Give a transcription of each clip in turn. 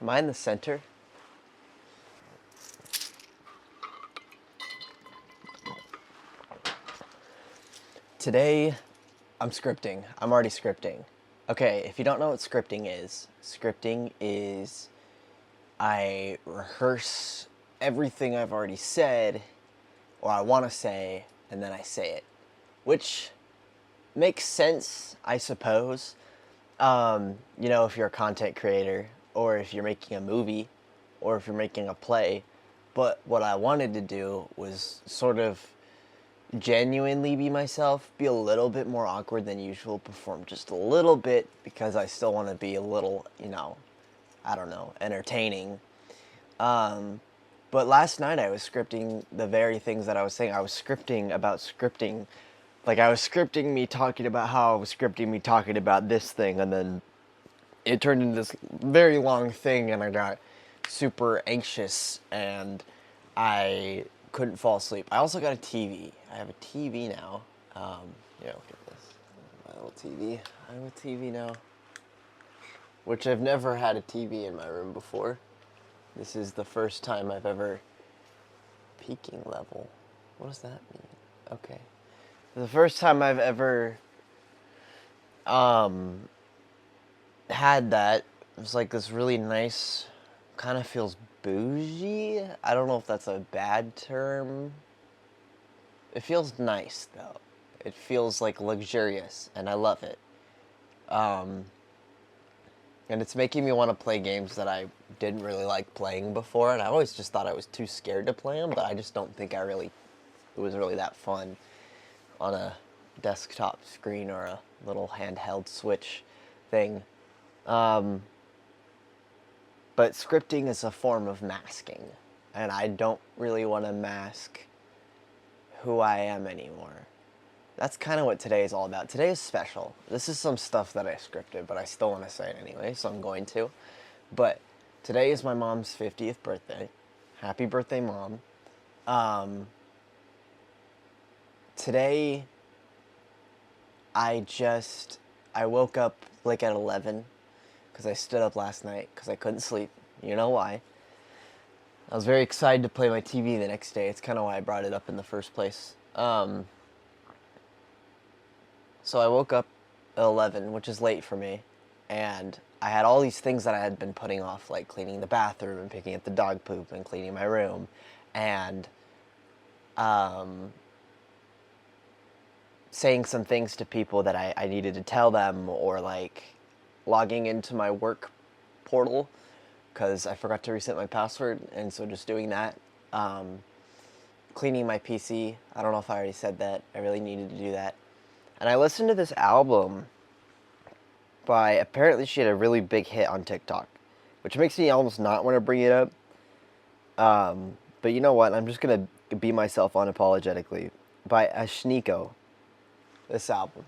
Am I in the center? Today, I'm scripting. I'm already scripting. Okay, if you don't know what scripting is I rehearse everything I've already said or I want to say, and then I say it. Which makes sense, I suppose. If you're a content creator, or if you're making a movie, or if you're making a play. But what I wanted to do was sort of genuinely be myself, be a little bit more awkward than usual, perform just a little bit because I still want to be a little, I don't know, entertaining. But last night I was scripting the very things that I was saying. I was scripting about scripting. Like I was scripting me talking about how I was scripting me talking about this thing, and then it turned into this very long thing, and I got super anxious, and I couldn't fall asleep. I also got a TV. I have a TV now. Look at this. My little TV. I have a TV now. Which I've never had a TV in my room before. This is the first time I've ever... Peaking level. What does that mean? Okay. The first time I've ever had that. It was like this really nice, kind of feels bougie. I don't know if that's a bad term. It feels nice though. It feels like luxurious, and I love it. And it's making me want to play games that I didn't really like playing before, and I always just thought I was too scared to play them, but I just don't think it was really that fun on a desktop screen or a little handheld Switch thing. But scripting is a form of masking, and I don't really want to mask who I am anymore. That's kind of what today is all about. Today is special. This is some stuff that I scripted, but I still want to say it anyway, so I'm going to. But today is my mom's 50th birthday. Happy birthday, Mom. Today, I woke up like at 11 because I stood up last night because I couldn't sleep. You know why. I was very excited to play my TV the next day. It's kind of why I brought it up in the first place. So I woke up at 11, which is late for me, and I had all these things that I had been putting off, like cleaning the bathroom and picking up the dog poop and cleaning my room, and saying some things to people that I needed to tell them, or like logging into my work portal because I forgot to reset my password, and so just doing that. Cleaning my PC. I don't know if I already said that. I really needed to do that. And I listened to this album by, apparently she had a really big hit on TikTok, which makes me almost not want to bring it up. But you know what? I'm just going to be myself unapologetically. By Ashniko, this album.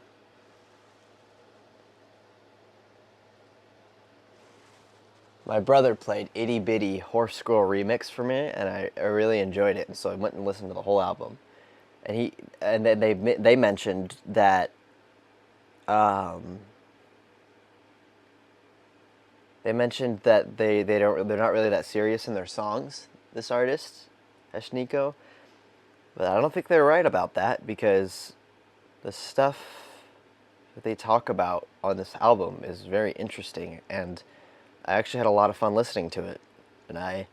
My brother played Itty Bitty Horse Squirrel Remix for me, and I really enjoyed it, and so I went and listened to the whole album. And then they mentioned that they're not really that serious in their songs. This artist, Ashniko, but I don't think they're right about that because the stuff that they talk about on this album is very interesting, and I actually had a lot of fun listening to it, and I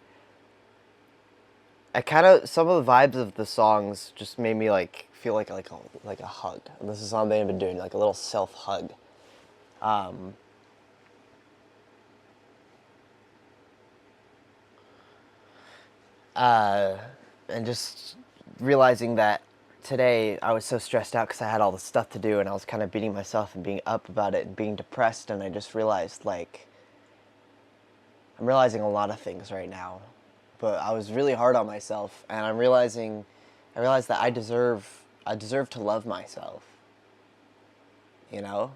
kind of, some of the vibes of the songs just made me like feel like a hug. And this is something they've been doing, like a little self hug. And just realizing that today I was so stressed out because I had all this stuff to do, and I was kind of beating myself and being up about it and being depressed, and I just realized like I'm realizing a lot of things right now. But I was really hard on myself, and I realized that I deserve to love myself. You know?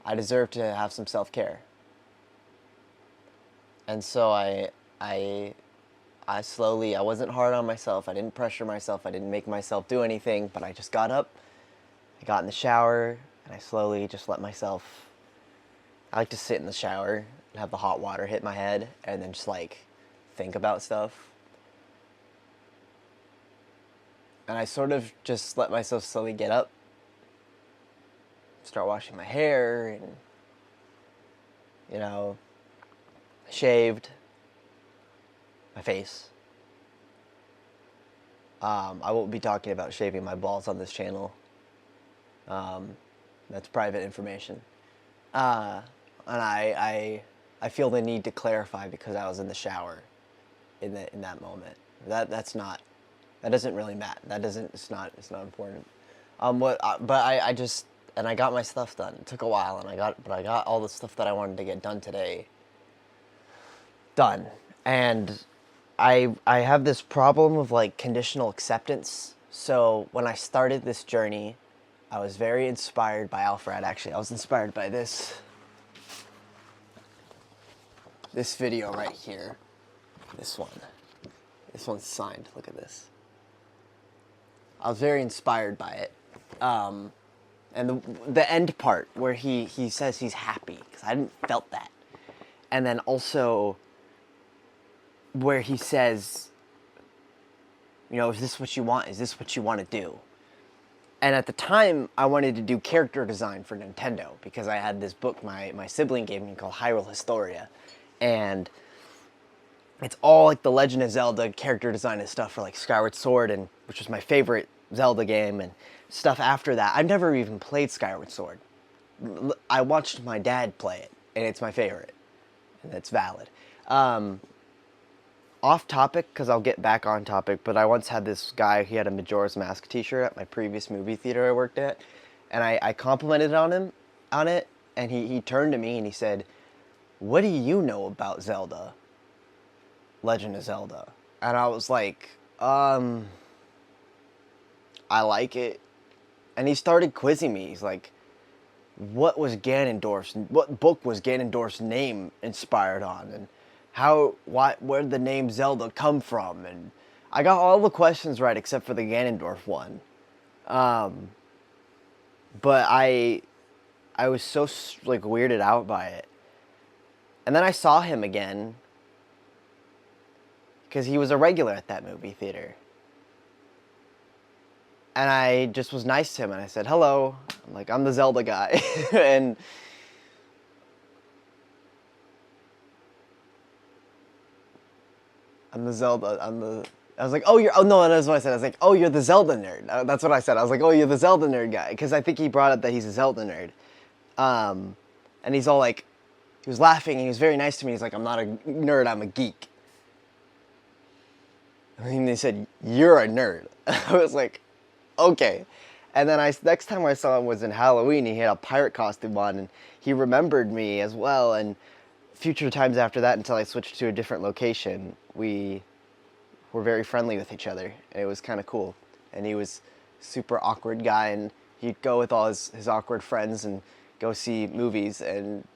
I deserve to have some self-care. And so I wasn't hard on myself. I didn't pressure myself. I didn't make myself do anything, but I just got up. I got in the shower, and I slowly just let myself. I like to sit in the shower and have the hot water hit my head and then just like think about stuff. And I sort of just let myself slowly get up, start washing my hair, and, you know, shaved my face. I won't be talking about shaving my balls on this channel. That's private information. And I feel the need to clarify because I was in the shower in that moment. That doesn't really matter. It's not important. But I got my stuff done. It took a while, and I got all the stuff that I wanted to get done today done. And I have this problem of like conditional acceptance. So when I started this journey, I was very inspired by Alfred. Actually, I was inspired by this video right here. This one. This one's signed. Look at this. I was very inspired by it. And the end part where he says he's happy, because I hadn't felt that. And then also where he says, you know, is this what you want? Is this what you want to do? And at the time, I wanted to do character design for Nintendo, because I had this book my sibling gave me called Hyrule Historia. And it's all like the Legend of Zelda character design and stuff for like Skyward Sword, and which was my favorite Zelda game, and stuff after that. I've never even played Skyward Sword. I watched my dad play it, and it's my favorite, and it's valid. Off topic, because I'll get back on topic, but I once had this guy, he had a Majora's Mask t-shirt at my previous movie theater I worked at, and I complimented on it, and he turned to me and he said, "What do you know about Zelda? Legend of Zelda?" And I was like, I like it. And he started quizzing me. He's like, what book was Ganondorf's name inspired on? And where did the name Zelda come from? And I got all the questions right except for the Ganondorf one. But I was so like weirded out by it. And then I saw him again, because he was a regular at that movie theater. And I just was nice to him, and I said, hello. I'm like, I'm the Zelda guy. And I was like, no, that's what I said. I was like, oh, you're the Zelda nerd. That's what I said. I was like, oh, you're the Zelda nerd guy. Because I think he brought up that he's a Zelda nerd. And he's all like, he was laughing, and he was very nice to me. He's like, I'm not a nerd, I'm a geek. And they said, you're a nerd. I was like, okay. And then next time I saw him was in Halloween. He had a pirate costume on, and he remembered me as well. And future times after that, until I switched to a different location, we were very friendly with each other, and it was kind of cool. And he was a super awkward guy, and he'd go with all his awkward friends and go see movies, and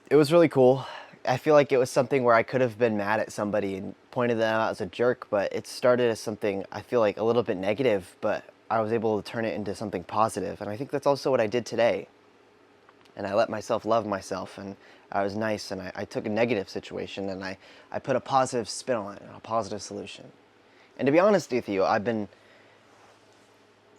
it was really cool. I feel like it was something where I could have been mad at somebody and pointed them out as a jerk, but it started as something I feel like a little bit negative, but I was able to turn it into something positive. And I think that's also what I did today. And I let myself love myself, and I was nice, and I took a negative situation, and I put a positive spin on it, a positive solution. And to be honest with you,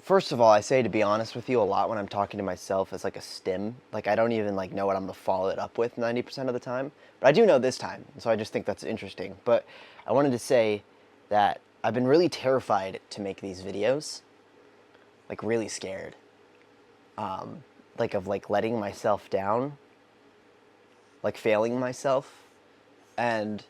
first of all, I say to be honest with you a lot when I'm talking to myself as like a stim. Like, I don't even like know what I'm going to follow it up with 90% of the time. But I do know this time, so I just think that's interesting. But I wanted to say that I've been really terrified to make these videos. Like, really scared. Of letting myself down. Like, failing myself. And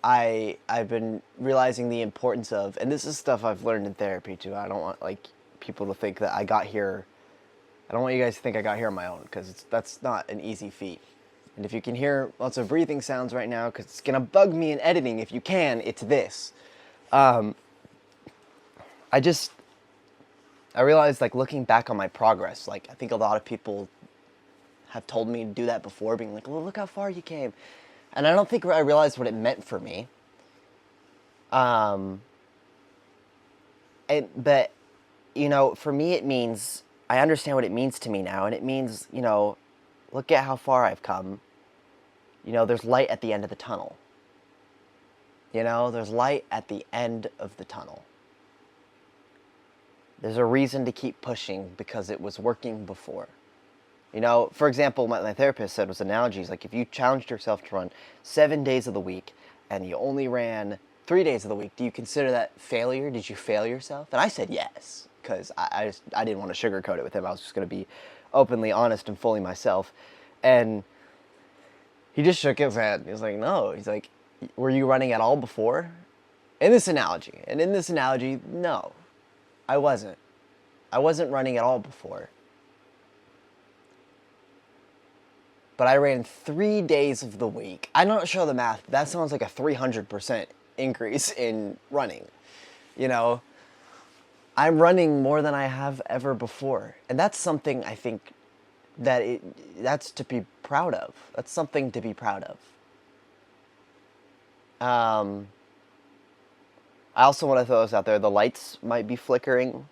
I've been realizing the importance of, and this is stuff I've learned in therapy too. I don't want like people to think that I got here. I don't want you guys to think I got here on my own, because that's not an easy feat. And if you can hear lots of breathing sounds right now, because it's gonna bug me in editing, if you can, it's this. I realized, like, looking back on my progress, like, I think a lot of people have told me to do that before, being like, well, look how far you came. And I don't think I realized what it meant for me. But, you know, for me it means, I understand what it means to me now, and it means, you know, look at how far I've come. You know, there's light at the end of the tunnel. You know, there's light at the end of the tunnel. There's a reason to keep pushing because it was working before. You know, for example, my therapist said was analogies like if you challenged yourself to run 7 days of the week and you only ran 3 days of the week, do you consider that failure? Did you fail yourself? And I said yes, because I didn't want to sugarcoat it with him. I was just going to be openly honest and fully myself. And he just shook his head. He was like, no. He's like, were you running at all before? In this analogy. And in this analogy, no, I wasn't. I wasn't running at all before. But I ran 3 days of the week. I'm not sure the math. That sounds like a 300% increase in running. You know, I'm running more than I have ever before. And that's something I think that's to be proud of. That's something to be proud of. I also want to throw this out there. The lights might be flickering.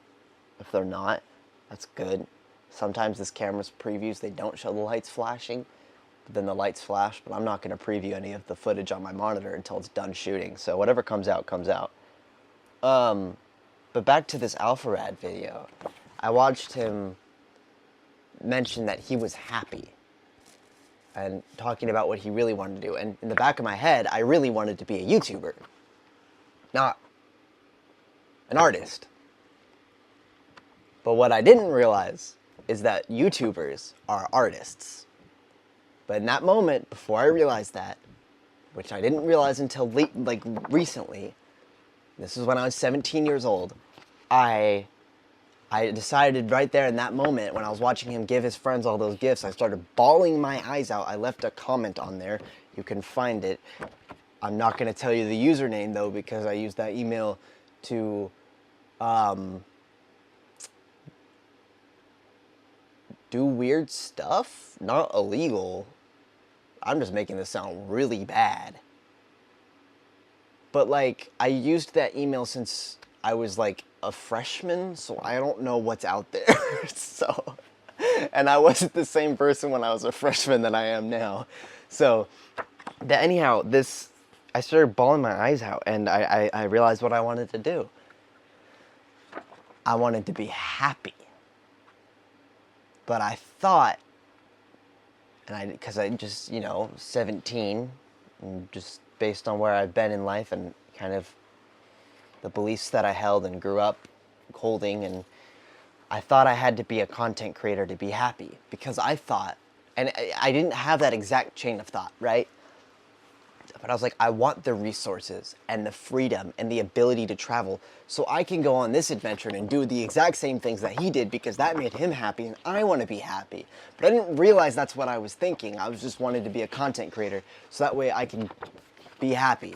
If they're not, that's good. Sometimes this camera's previews, they don't show the lights flashing. But then the lights flash, but I'm not going to preview any of the footage on my monitor until it's done shooting. So whatever comes out, comes out. But back to this Alpharad video. I watched him mention that he was happy. And talking about what he really wanted to do. And in the back of my head, I really wanted to be a YouTuber. Not an artist. But what I didn't realize is that YouTubers are artists. But in that moment, before I realized that, which I didn't realize until recently, this is when I was 17 years old, I decided right there in that moment when I was watching him give his friends all those gifts, I started bawling my eyes out. I left a comment on there. You can find it. I'm not going to tell you the username, though, because I used that email to do weird stuff. Not illegal. I'm just making this sound really bad. But, like, I used that email since I was, like, a freshman, so I don't know what's out there. So, and I wasn't the same person when I was a freshman that I am now. So, anyhow, I started bawling my eyes out, and I realized what I wanted to do. I wanted to be happy. But I thought, because I just, 17, and just based on where I've been in life and kind of the beliefs that I held and grew up holding, and I thought I had to be a content creator to be happy, because I thought, and I didn't have that exact chain of thought, right? But I was like, I want the resources and the freedom and the ability to travel so I can go on this adventure and do the exact same things that he did, because that made him happy and I want to be happy. But I didn't realize that's what I was thinking. I was just wanted to be a content creator so that way I can be happy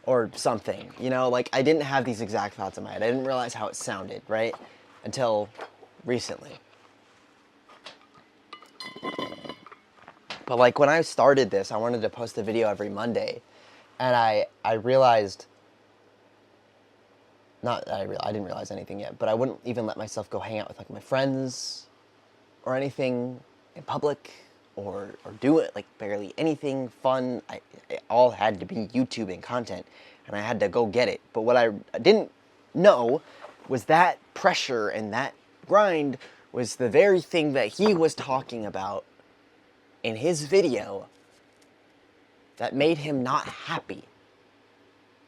or something. Like, I didn't have these exact thoughts in my head. I didn't realize how it sounded, right? Until recently. But, like, when I started this, I wanted to post a video every Monday. And I realized, I didn't realize anything yet, but I wouldn't even let myself go hang out with, like, my friends or anything in public or do it, like, barely anything fun. It all had to be YouTubing content, and I had to go get it. But what I didn't know was that pressure and that grind was the very thing that he was talking about in his video that made him not happy.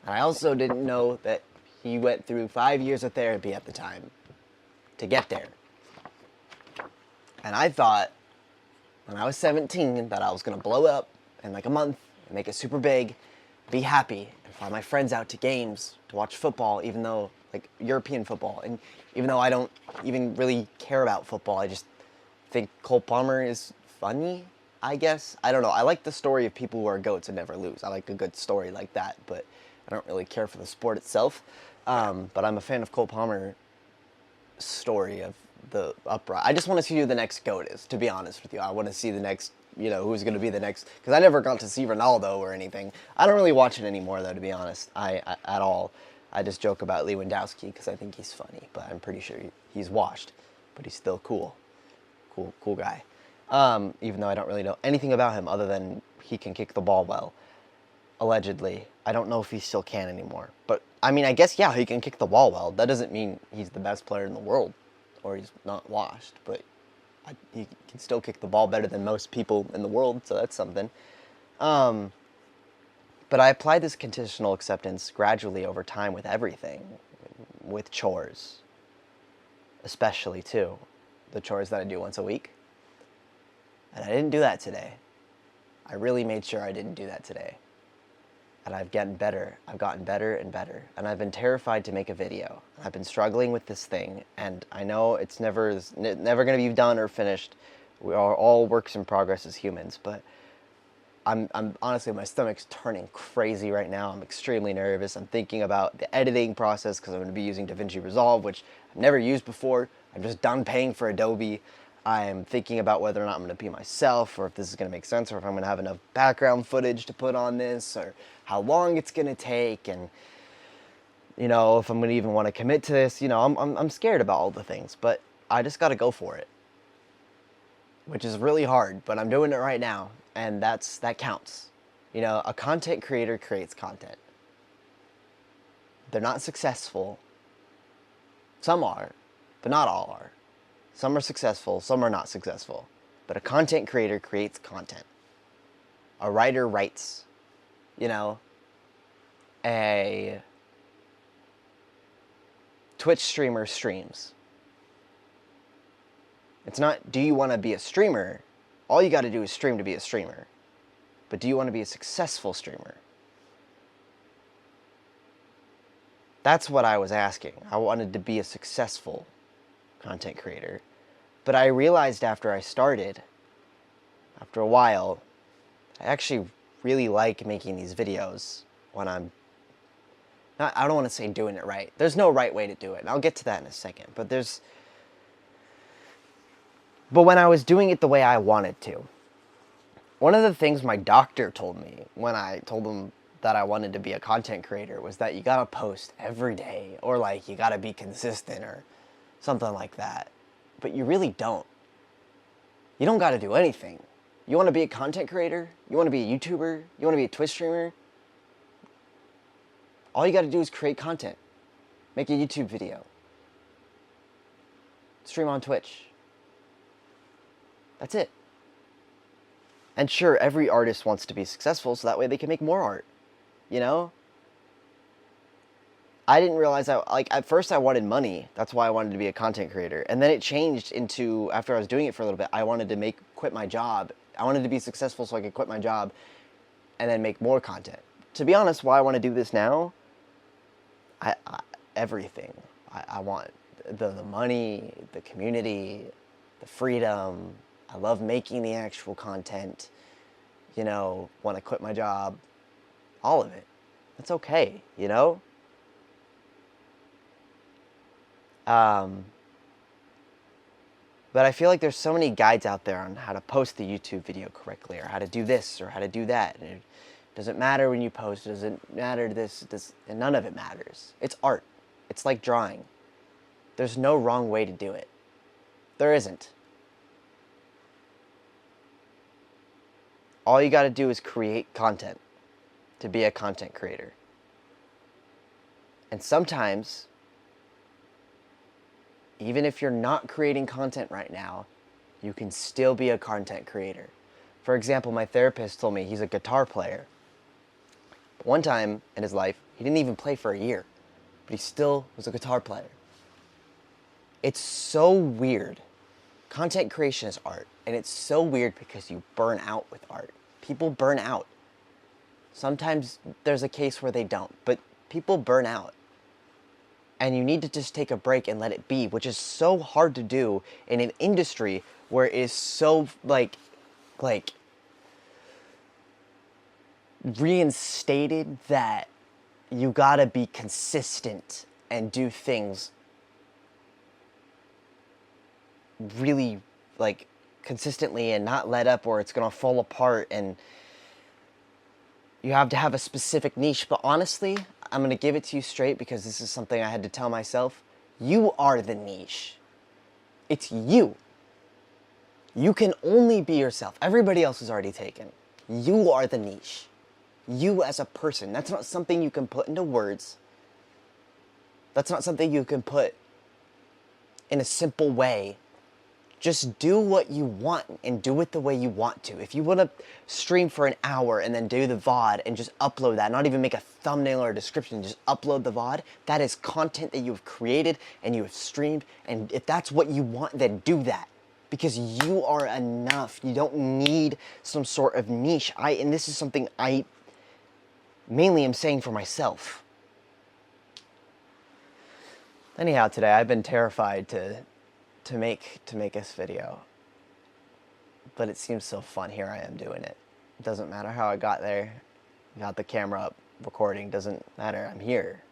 And I also didn't know that he went through 5 years of therapy at the time to get there. And I thought, when I was 17, that I was going to blow up in like a month and make it super big, be happy, and fly my friends out to games to watch football, even though, like, European football. And even though I don't even really care about football, I just think Cole Palmer is funny, I guess. I don't know. I like the story of people who are GOATs and never lose. I like a good story like that, but I don't really care for the sport itself. But I'm a fan of Cole Palmer's story of the uprising. I just want to see who the next GOAT is, to be honest with you. I want to see the next, who's going to be the next, because I never got to see Ronaldo or anything. I don't really watch it anymore, though, to be honest, at all. I just joke about Lewandowski because I think he's funny, but I'm pretty sure he's washed, but he's still cool guy. Even though I don't really know anything about him other than he can kick the ball well, allegedly. I don't know if he still can anymore. But, I mean, I guess, yeah, he can kick the ball well. That doesn't mean he's the best player in the world, or he's not washed, but he can still kick the ball better than most people in the world, so that's something. But I applied this conditional acceptance gradually over time with everything, with chores, especially, too. The chores that I do once a week. And I didn't do that today. I really made sure I didn't do that today. And I've gotten better. I've gotten better and better. And I've been terrified to make a video. I've been struggling with this thing, and I know it's never going to be done or finished. We are all works in progress as humans, but I'm honestly, my stomach's turning crazy right now. I'm extremely nervous. I'm thinking about the editing process because I'm going to be using DaVinci Resolve, which I've never used before. I'm just done paying for Adobe. I'm thinking about whether or not I'm going to be myself, or if this is going to make sense, or if I'm going to have enough background footage to put on this, or how long it's going to take, and, you know, if I'm going to even want to commit to this. You know, I'm scared about all the things, but I just got to go for it, which is really hard, but I'm doing it right now, and that counts. You know, a content creator creates content. They're not successful. Some are, but not all are. Some are successful, some are not successful. But a content creator creates content. A writer writes. You know, a Twitch streamer streams. It's not, do you want to be a streamer? All you got to do is stream to be a streamer. But do you want to be a successful streamer? That's what I was asking. I wanted to be a successful content creator. But I realized after I started, after a while, I actually really like making these videos when I'm not, I don't want to say doing it right. There's no right way to do it, and I'll get to that in a second. But when I was doing it the way I wanted to, one of the things my doctor told me when I told him that I wanted to be a content creator was that you gotta post every day, or like you gotta be consistent or something like that. But you really don't. You don't gotta do anything. You wanna be a content creator? You wanna be a YouTuber? You wanna be a Twitch streamer? All you gotta do is create content. Make a YouTube video. Stream on Twitch. That's it. And sure, every artist wants to be successful so that way they can make more art. You know? I didn't realize at first I wanted money. That's why I wanted to be a content creator. And then it changed into, after I was doing it for a little bit, I wanted to quit my job. I wanted to be successful so I could quit my job and then make more content. To be honest, why I want to do this now, everything. I want the money, the community, the freedom. I love making the actual content. You know, want to quit my job. All of it. It's okay, you know? But I feel like there's so many guides out there on how to post the YouTube video correctly, or how to do this, or how to do that. And it doesn't matter when you post, it doesn't matter and none of it matters. It's art. It's like drawing. There's no wrong way to do it. There isn't. All you gotta do is create content to be a content creator. And sometimes, even if you're not creating content right now, you can still be a content creator. For example, my therapist told me he's a guitar player. One time in his life, he didn't even play for a year, but he still was a guitar player. It's so weird. Content creation is art, and it's so weird because you burn out with art. People burn out. Sometimes there's a case where they don't, but people burn out. And you need to just take a break and let it be, which is so hard to do in an industry where it is so, like reinstated that you gotta be consistent and do things really, like, consistently and not let up or it's gonna fall apart, and you have to have a specific niche. But honestly, I'm going to give it to you straight because this is something I had to tell myself. You are the niche. It's you. You can only be yourself. Everybody else is already taken. You are the niche. You as a person. That's not something you can put into words. That's not something you can put in a simple way. Just do what you want and do it the way you want to. If you want to stream for an hour and then do the VOD and just upload that, not even make a thumbnail or a description, just upload the VOD, that is content that you have created and you have streamed. And if that's what you want, then do that. Because you are enough. You don't need some sort of niche. And this is something I mainly am saying for myself. Anyhow, today I've been terrified to make this video, but it seems so fun. Here I am doing it. It doesn't matter how I got there. Got the camera up, recording, doesn't matter. I'm here.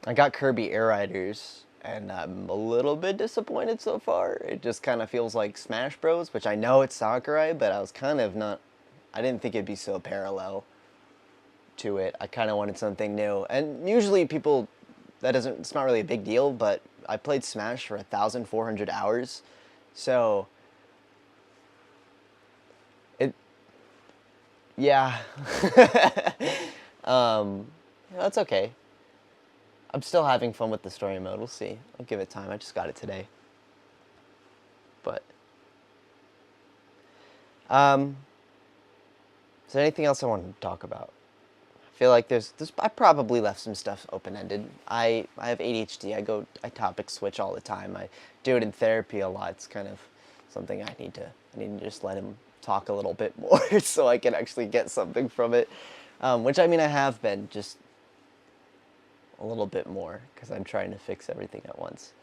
I got Kirby Air Riders, and I'm a little bit disappointed so far. It just kind of feels like Smash Bros, which I know it's Sakurai, but I was kind of not. I didn't think it'd be so parallel to it. I kind of wanted something new, and usually people. It's not really a big deal, but I played Smash for 1,400 hours, so yeah, that's okay. I'm still having fun with the story mode. We'll see. I'll give it time. I just got it today, but is there anything else I want to talk about? I feel like I probably left some stuff open-ended. I have ADHD. I topic switch all the time. I do it in therapy a lot. It's kind of something I need to just let him talk a little bit more so I can actually get something from it. Which, I mean, I have been just a little bit more because I'm trying to fix everything at once.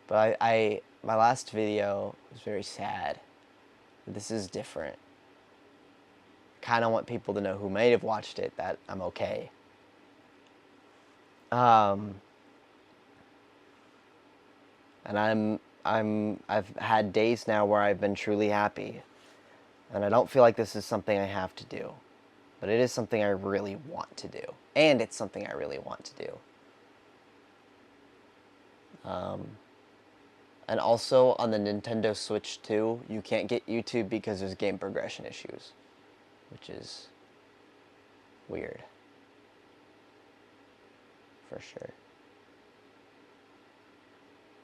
But my last video was very sad. This is different. Kind of want people to know who may have watched it that I'm okay. And I've had days now where I've been truly happy, and I don't feel like this is something I have to do, but it is something I really want to do, and it's something I really want to do. And also on the Nintendo Switch 2, you can't get YouTube because there's game progression issues, which is weird, for sure.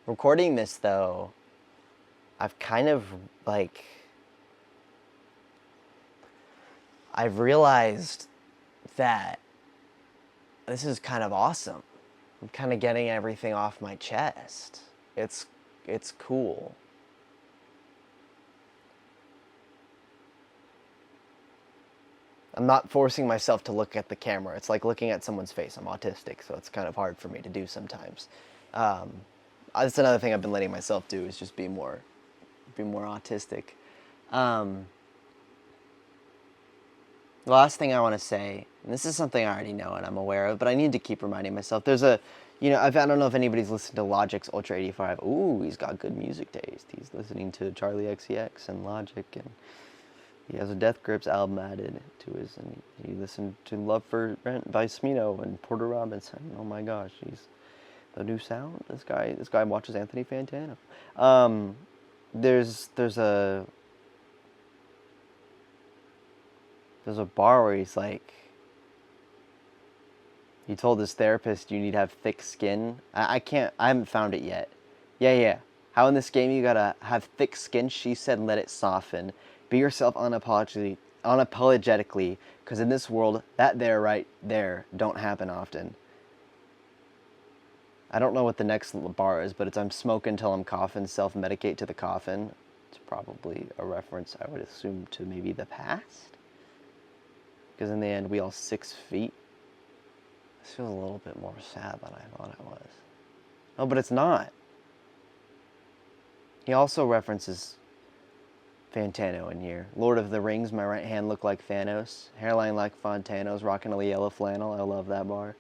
Recording this, though, I've kind of, I've realized that this is kind of awesome. I'm kind of getting everything off my chest. It's cool. I'm not forcing myself to look at the camera. It's like looking at someone's face. I'm autistic, so it's kind of hard for me to do sometimes. That's another thing I've been letting myself do, is just be more autistic. The last thing I want to say, and this is something I already know and I'm aware of, but I need to keep reminding myself. There's I don't know if anybody's listened to Logic's Ultra 85. Ooh, he's got good music taste. He's listening to Charlie XCX and Logic, and he has a Death Grips album added to his, and he listened to Love for Rent by Smino and Porter Robinson. Oh my gosh, he's the new sound. This guy watches Anthony Fantano. There's a bar where he's like, he told his therapist you need to have thick skin. I haven't found it yet. Yeah. How in this game you gotta have thick skin? She said let it soften. Be yourself unapologetically, because in this world, that there right there don't happen often. I don't know what the next bar is, but it's I'm smoking till I'm coughing, self-medicate to the coffin. It's probably a reference, I would assume, to maybe the past. Because in the end, we all 6 feet. This feels a little bit more sad than I thought it was. Oh, but it's not. He also references Fantano in here. Lord of the Rings, my right hand looked like Thanos. Hairline like Fontano's, rocking a yellow flannel. I love that bar.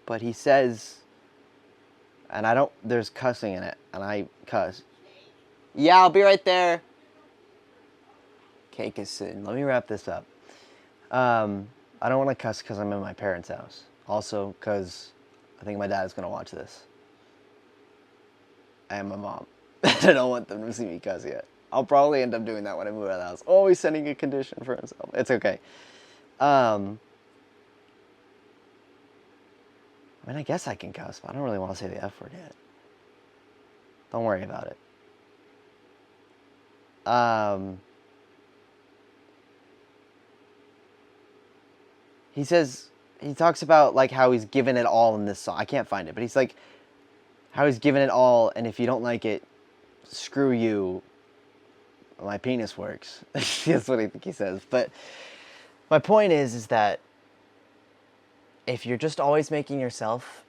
But he says, and there's cussing in it, and I cuss. Yeah, I'll be right there. Cake is sitting. Let me wrap this up. I don't want to cuss because I'm in my parents' house. Also, because I think my dad is going to watch this. and my mom. I don't want them to see me cuss yet. I'll probably end up doing that when I move out of the house. Oh, he's sending a condition for himself. It's okay. I mean, I guess I can cuss, but I don't really want to say the F word yet. Don't worry about it. He says, he talks about like how he's given it all in this song. I can't find it, but he's like, how he's given it all, and if you don't like it, screw you. My penis works. That's what I think he says. But my point is that if you're just always making yourself,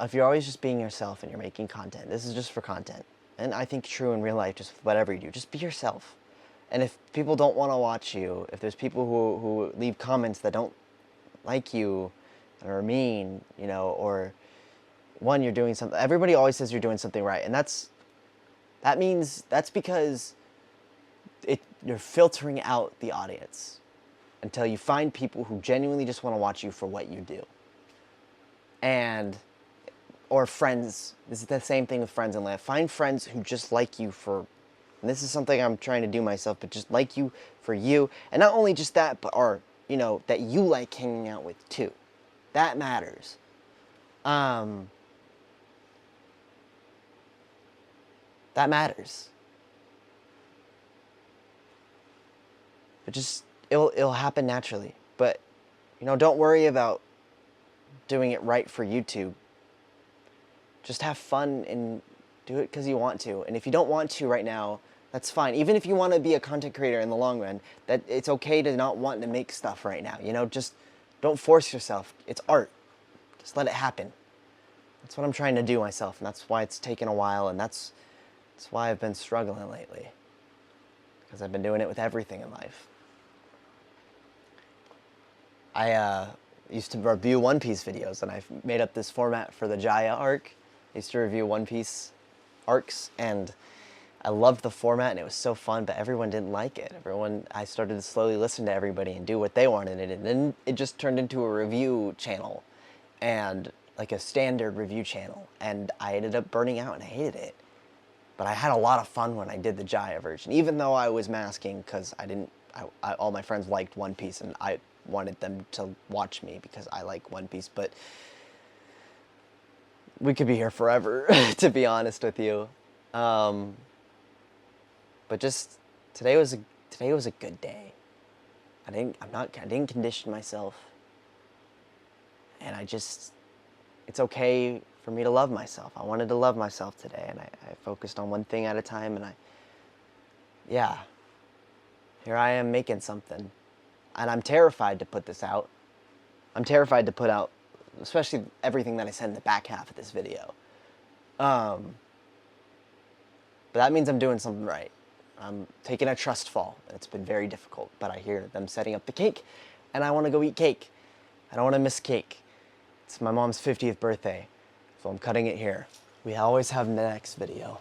if you're always just being yourself and you're making content, this is just for content. And I think true in real life, just whatever you do, just be yourself. And if people don't want to watch you, if there's people who leave comments that don't like you or mean, you know, or one, you're doing something, everybody always says you're doing something right. And that's because you're filtering out the audience until you find people who genuinely just want to watch you for what you do. Or friends. This is the same thing with friends in life. Find friends who just like you for, and this is something I'm trying to do myself, but just like you for you. And not only just that, but you know, that you like hanging out with too. That matters. That matters. But just, it'll happen naturally. But, you know, don't worry about doing it right for YouTube. Just have fun and do it because you want to. And if you don't want to right now, that's fine. Even if you want to be a content creator in the long run, that it's okay to not want to make stuff right now. You know, just don't force yourself. It's art. Just let it happen. That's what I'm trying to do myself, and that's why it's taken a while, and that's why I've been struggling lately. Because I've been doing it with everything in life. I used to review One Piece videos, and I've made up this format for the Jaya arc. I used to review One Piece arcs, and I loved the format, and it was so fun, but everyone didn't like it. I started to slowly listen to everybody and do what they wanted, and then it just turned into a review channel, and like a standard review channel, and I ended up burning out, and I hated it. But I had a lot of fun when I did the Jaya version, even though I was masking, because all my friends liked One Piece, and I wanted them to watch me because I like One Piece, but we could be here forever, to be honest with you. But just today was a good day. I didn't condition myself, and it's okay for me to love myself. I wanted to love myself today, and I focused on one thing at a time, and here I am making something, and I'm terrified to put this out. I'm terrified to put out, especially everything that I said in the back half of this video. But that means I'm doing something right. I'm taking a trust fall. It's been very difficult, but I hear them setting up the cake, and I want to go eat cake. I don't want to miss cake. It's my mom's 50th birthday, so I'm cutting it here. We always have the next video.